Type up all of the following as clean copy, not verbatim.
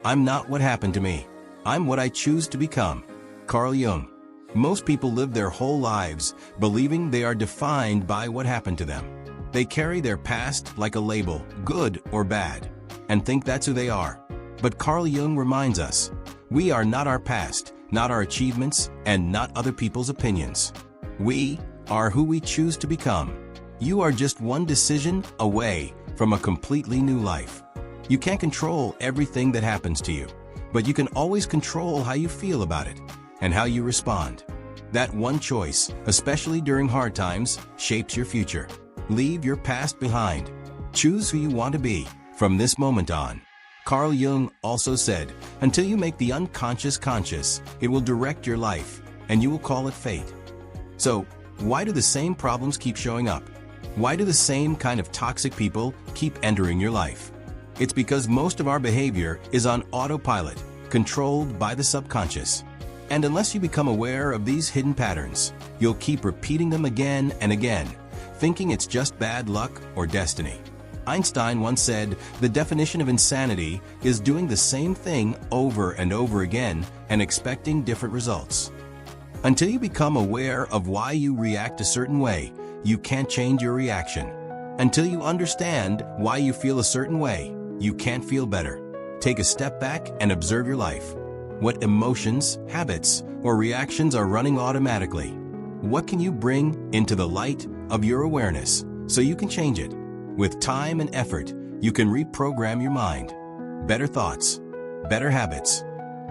I'm not what happened to me. I'm what I choose to become. Carl Jung. Most people live their whole lives believing they are defined by what happened to them. They carry their past like a label, good or bad, and think that's who they are. But Carl Jung reminds us, we are not our past, not our achievements, and not other people's opinions. We are who we choose to become. You are just one decision away from a completely new life. You can't control everything that happens to you, but you can always control how you feel about it and how you respond. That one choice, especially during hard times, shapes your future. Leave your past behind. Choose who you want to be from this moment on. Carl Jung also said, until you make the unconscious conscious, it will direct your life, and you will call it fate. So, why do the same problems keep showing up? Why do the same kind of toxic people keep entering your life? It's because most of our behavior is on autopilot, controlled by the subconscious. And unless you become aware of these hidden patterns, you'll keep repeating them again and again, thinking it's just bad luck or destiny. Einstein once said, the definition of insanity is doing the same thing over and over again and expecting different results. Until you become aware of why you react a certain way, you can't change your reaction. Until you understand why you feel a certain way, you can't feel better. Take a step back and observe your life. What emotions, habits, or reactions are running automatically? What can you bring into the light of your awareness so you can change it? With time and effort, you can reprogram your mind. Better thoughts, better habits,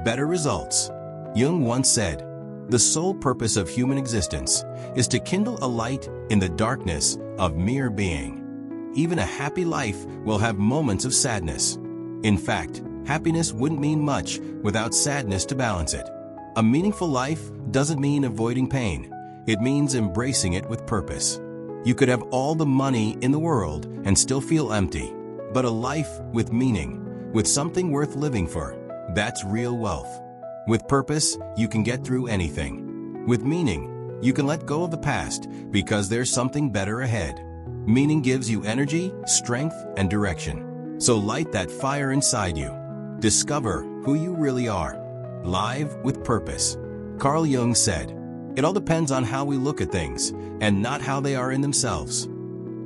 better results. Jung once said, the sole purpose of human existence is to kindle a light in the darkness of mere being. Even a happy life will have moments of sadness. In fact, happiness wouldn't mean much without sadness to balance it. A meaningful life doesn't mean avoiding pain. It means embracing it with purpose. You could have all the money in the world and still feel empty. But a life with meaning, with something worth living for, that's real wealth. With purpose, you can get through anything. With meaning, you can let go of the past because there's something better ahead. Meaning gives you energy, strength, and direction. So light that fire inside you. Discover who you really are. Live with purpose. Carl Jung said, it all depends on how we look at things and not how they are in themselves.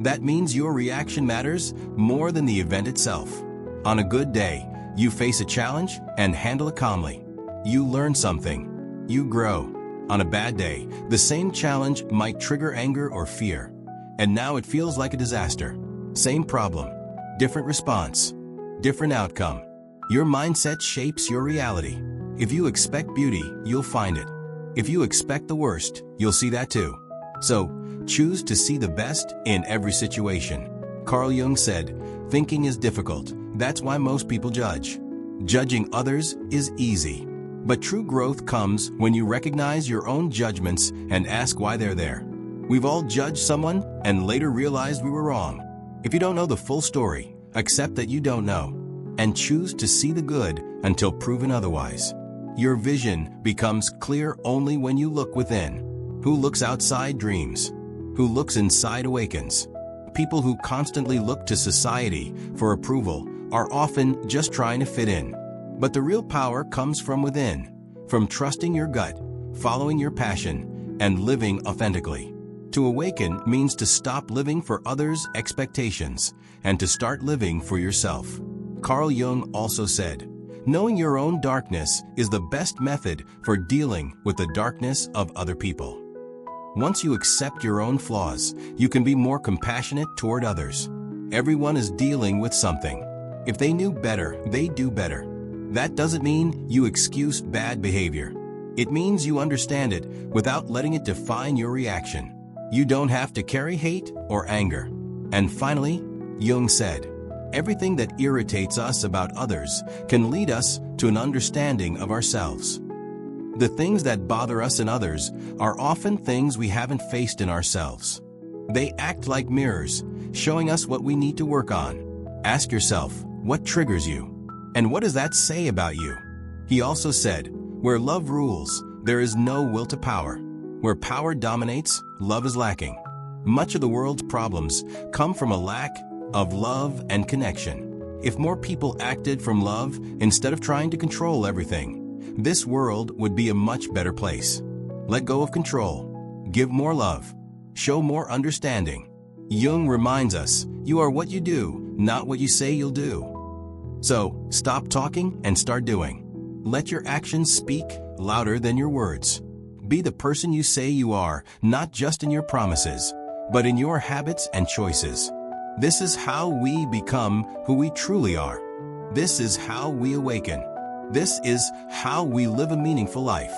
That means your reaction matters more than the event itself. On a good day, you face a challenge and handle it calmly. You learn something. You grow. On a bad day, the same challenge might trigger anger or fear. And now it feels like a disaster. Same problem, different response, different outcome. Your mindset shapes your reality. If you expect beauty, you'll find it. If you expect the worst, you'll see that too. So, choose to see the best in every situation. Carl Jung said, thinking is difficult. That's why most people judge. Judging others is easy. But true growth comes when you recognize your own judgments and ask why they're there. We've all judged someone and later realized we were wrong. If you don't know the full story, accept that you don't know, and choose to see the good until proven otherwise. Your vision becomes clear only when you look within. Who looks outside dreams. Who looks inside awakens. People who constantly look to society for approval are often just trying to fit in. But the real power comes from within, from trusting your gut, following your passion, and living authentically. To awaken means to stop living for others' expectations and to start living for yourself. Carl Jung also said, knowing your own darkness is the best method for dealing with the darkness of other people. Once you accept your own flaws, you can be more compassionate toward others. Everyone is dealing with something. If they knew better, they'd do better. That doesn't mean you excuse bad behavior. It means you understand it without letting it define your reaction. You don't have to carry hate or anger. And finally, Jung said, everything that irritates us about others can lead us to an understanding of ourselves. The things that bother us in others are often things we haven't faced in ourselves. They act like mirrors, showing us what we need to work on. Ask yourself, what triggers you? And what does that say about you? He also said, where love rules, there is no will to power. Where power dominates, love is lacking. Much of the world's problems come from a lack of love and connection. If more people acted from love instead of trying to control everything, this world would be a much better place. Let go of control. Give more love. Show more understanding. Jung reminds us, you are what you do, not what you say you'll do. So, stop talking and start doing. Let your actions speak louder than your words. Be the person you say you are, not just in your promises, but in your habits and choices. This is how we become who we truly are. This is how we awaken. This is how we live a meaningful life.